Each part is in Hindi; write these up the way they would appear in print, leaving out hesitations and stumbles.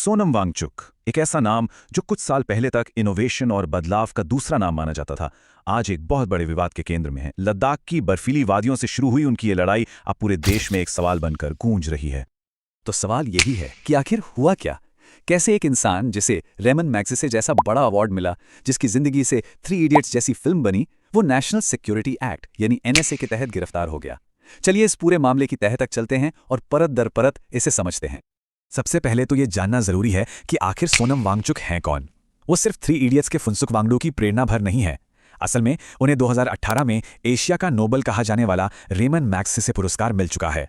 सोनम वांगचुक, एक ऐसा नाम जो कुछ साल पहले तक इनोवेशन और बदलाव का दूसरा नाम माना जाता था, आज एक बहुत बड़े विवाद के केंद्र में है। लद्दाख की बर्फीली वादियों से शुरू हुई उनकी ये लड़ाई अब पूरे देश में एक सवाल बनकर गूंज रही है। तो सवाल यही है कि आखिर हुआ क्या? कैसे एक इंसान जिसे रेमन मैग्सेसे जैसा बड़ा अवार्ड मिला, जिसकी जिंदगी से 3 इडियट्स जैसी फिल्म बनी, वो नेशनल सिक्योरिटी एक्ट यानी एनएसए के तहत गिरफ्तार हो गया? चलिए इस पूरे मामले की तह तक चलते हैं और परत दर परत इसे समझते हैं। सबसे पहले तो ये जानना जरूरी है कि आखिर सोनम वांगचुक हैं कौन। वो सिर्फ 3 इडियट्स के फुनसुक वांगडू की प्रेरणा भर नहीं है। असल में उन्हें 2018 में एशिया का नोबेल कहा जाने वाला रेमन मैग्सेसे पुरस्कार मिल चुका है।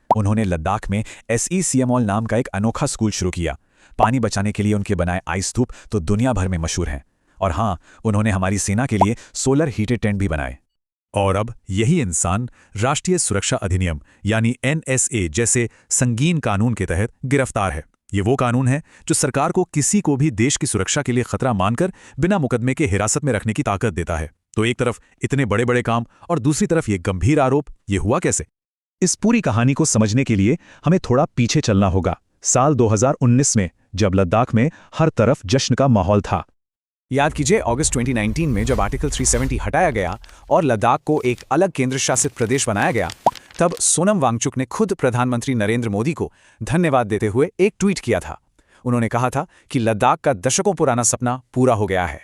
उन्होंने लद्दाख में SECMOL नाम का एक अनोखा स्कूल शुरू किया। पानी बचाने के लिए उनके बनाए आइस स्तूप तो दुनिया भर में मशहूर हैं। और हाँ, उन्होंने हमारी सेना के लिए सोलर हीटेड टेंट भी बनाए। और अब यही इंसान राष्ट्रीय सुरक्षा अधिनियम यानी NSA जैसे संगीन कानून के तहत गिरफ्तार है। ये वो कानून है जो सरकार को किसी को भी देश की सुरक्षा के लिए खतरा मानकर बिना मुकदमे के हिरासत में रखने की ताकत देता है। तो एक तरफ इतने बड़े बड़े काम और दूसरी तरफ ये गंभीर आरोप, ये हुआ कैसे? इस पूरी कहानी को समझने के लिए हमें थोड़ा पीछे चलना होगा, साल 2019 में, जब लद्दाख में हर तरफ जश्न का माहौल था। याद कीजिए अगस्त 2019 में जब आर्टिकल 370 हटाया गया और लद्दाख को एक अलग केंद्र शासित प्रदेश बनाया गया, तब सोनम वांगचुक ने खुद प्रधानमंत्री नरेंद्र मोदी को धन्यवाद देते हुए एक ट्वीट किया था। उन्होंने कहा था कि लद्दाख का दशकों पुराना सपना पूरा हो गया है।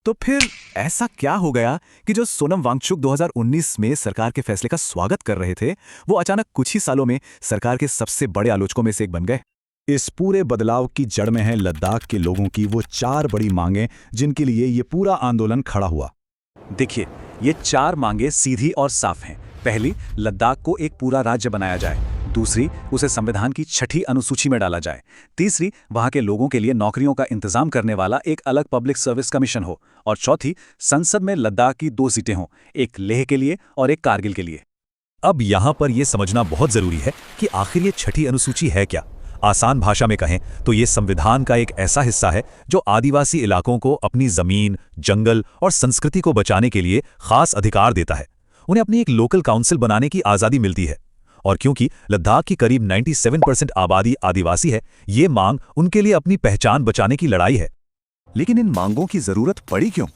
तो फिर ऐसा क्या हो गया कि जो सोनम वांगचुक 2019 में सरकार के फैसले का स्वागत कर रहे थे, वो अचानक कुछ ही सालों में सरकार के सबसे बड़े आलोचकों में से एक बन गए? इस पूरे बदलाव की जड़ में है लद्दाख के लोगों की वो 4 बड़ी मांगें जिनके लिए ये पूरा आंदोलन खड़ा हुआ। देखिए, ये 4 मांगें सीधी और साफ हैं। पहली, लद्दाख को एक पूरा राज्य बनाया जाए। दूसरी, उसे संविधान की 6ठी अनुसूची में डाला जाए। तीसरी, वहां के लोगों के लिए नौकरियों का इंतजाम करने वाला एक अलग पब्लिक सर्विस कमीशन हो। और चौथी, संसद में लद्दाख की 2 सीटें हों, एक लेह के लिए और एक कारगिल के लिए। अब यहां पर यह समझना बहुत जरूरी है कि आखिर ये 6ठी अनुसूची है क्या। आसान भाषा में कहें तो ये संविधान का एक ऐसा हिस्सा है जो आदिवासी इलाकों को अपनी जमीन, जंगल और संस्कृति को बचाने के लिए खास अधिकार देता है। उन्हें अपनी एक लोकल काउंसिल बनाने की आज़ादी मिलती है। और क्योंकि लद्दाख की करीब 97% आबादी आदिवासी है, ये मांग उनके लिए अपनी पहचान बचाने की लड़ाई है। लेकिन इन मांगों की जरूरत पड़ी क्यों?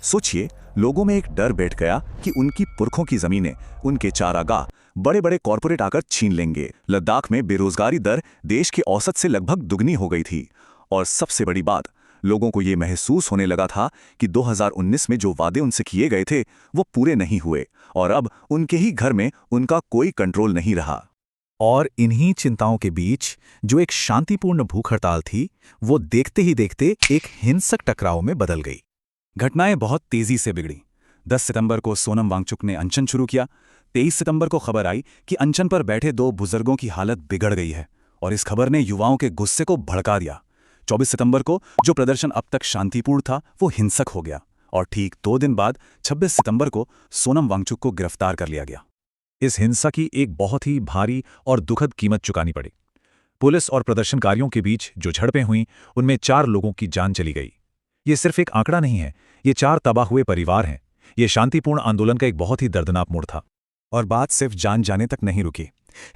सोचिए, लोगों में एक डर बैठ गया कि उनकी पुरखों की जमीनें, उनके चारागाह बड़े बड़े कॉरपोरेट आकर छीन लेंगे। लद्दाख में बेरोजगारी दर देश के औसत से लगभग दुगनी हो गई थी। और सबसे बड़ी बात, लोगों को ये महसूस होने लगा था कि 2019 में जो वादे उनसे किए गए थे वो पूरे नहीं हुए और अब उनके ही घर में उनका कोई कंट्रोल नहीं रहा। और इन्हीं चिंताओं के बीच जो एक शांतिपूर्ण भूख हड़ताल थी, वो देखते ही देखते एक हिंसक टकराव में बदल गई। घटनाएं बहुत तेजी से बिगड़ी। 10 सितंबर को सोनम वांगचुक ने अनशन शुरू किया। 23 सितंबर को खबर आई कि अनशन पर बैठे 2 बुजुर्गों की हालत बिगड़ गई है और इस खबर ने युवाओं के गुस्से को भड़का दिया। 24 सितंबर को जो प्रदर्शन अब तक शांतिपूर्ण था वो हिंसक हो गया और ठीक 2 दिन बाद 26 सितंबर को सोनम वांगचुक को गिरफ्तार कर लिया गया। इस हिंसा की एक बहुत ही भारी और दुखद कीमत चुकानी पड़ी। पुलिस और प्रदर्शनकारियों के बीच जो झड़पें हुईं, उनमें 4 लोगों की जान चली गई। ये सिर्फ एक आंकड़ा नहीं है, ये 4 तबाह हुए परिवार हैं। ये शांतिपूर्ण आंदोलन का एक बहुत ही दर्दनाक मोड़ था। और बात सिर्फ जान जाने तक नहीं रुकी।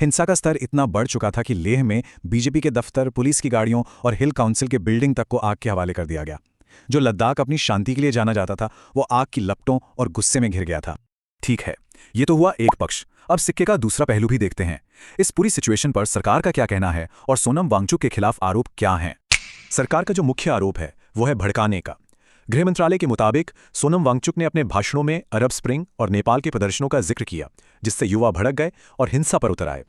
हिंसा का स्तर इतना बढ़ चुका था कि लेह में बीजेपी के दफ्तर, पुलिस की गाड़ियों और हिल काउंसिल के बिल्डिंग तक को आग के हवाले कर दिया गया। जो लद्दाख अपनी शांति के लिए जाना जाता था, वो आग की लपटों और गुस्से में घिर गया था। ठीक है, ये तो हुआ एक पक्ष। अब सिक्के का दूसरा पहलू भी देखते हैं। इस पूरी सिचुएशन पर सरकार का क्या कहना है और सोनम वांगचुक के खिलाफ आरोप क्या हैं? सरकार का जो मुख्य आरोप है वो है भड़काने का। गृह मंत्रालय के मुताबिक सोनम वांगचुक ने अपने भाषणों में अरब स्प्रिंग और नेपाल के प्रदर्शनों का जिक्र किया, जिससे युवा भड़क गए और हिंसा पर उतर आए।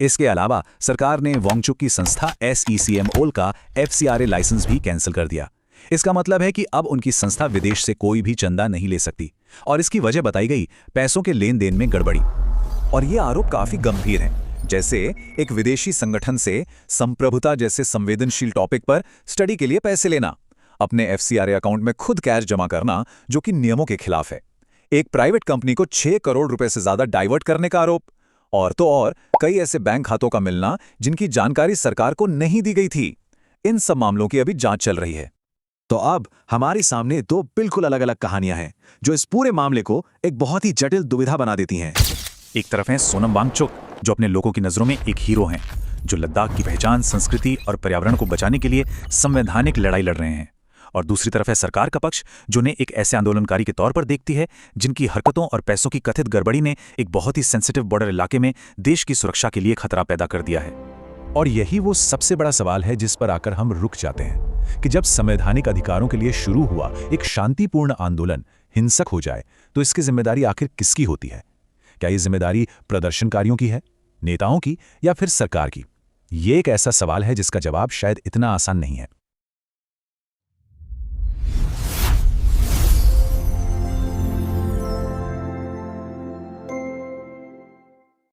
इसके अलावा सरकार ने वांगचुक की संस्था SECMOL का FCRA लाइसेंस भी कैंसिल कर दिया। इसका मतलब है कि अब उनकी संस्था विदेश से कोई भी चंदा नहीं ले सकती और इसकी वजह बताई गई पैसों के लेन देन में गड़बड़ी। और ये आरोप काफी गंभीर हैं, जैसे एक विदेशी संगठन से संप्रभुता जैसे संवेदनशील टॉपिक पर स्टडी के लिए पैसे लेना, अपने FCRA अकाउंट में खुद कैश जमा करना जो कि नियमों के खिलाफ है, एक प्राइवेट कंपनी को 6 करोड़ रुपए से ज्यादा डाइवर्ट करने का आरोप, और तो और कई ऐसे बैंक खातों का मिलना जिनकी जानकारी सरकार को नहीं दी गई थी। इन सब मामलों की अभी जांच चल रही है। तो अब हमारे सामने 2 बिल्कुल अलग अलग कहानियां हैं जो इस पूरे मामले को एक बहुत ही जटिल दुविधा बना देती हैं। एक तरफ है सोनम वांगचुक, जो अपने लोगों की नजरों में एक हीरो हैं, जो लद्दाख की पहचान, संस्कृति और पर्यावरण को बचाने के लिए संवैधानिक लड़ाई लड़ रहे हैं। और दूसरी तरफ है सरकार का पक्ष, जो ने एक ऐसे आंदोलनकारी के तौर पर देखती है जिनकी हरकतों और पैसों की कथित गड़बड़ी ने एक बहुत ही सेंसिटिव बॉर्डर इलाके में देश की सुरक्षा के लिए खतरा पैदा कर दिया है। और यही वो सबसे बड़ा सवाल है जिस पर आकर हम रुक जाते हैं कि जब संवैधानिक अधिकारों के लिए शुरू हुआ एक शांतिपूर्ण आंदोलन हिंसक हो जाए तो इसकी जिम्मेदारी आखिर किसकी होती है? क्या ये जिम्मेदारी प्रदर्शनकारियों की है, नेताओं की, या फिर सरकार की? ये एक ऐसा सवाल है जिसका जवाब शायद इतना आसान नहीं है।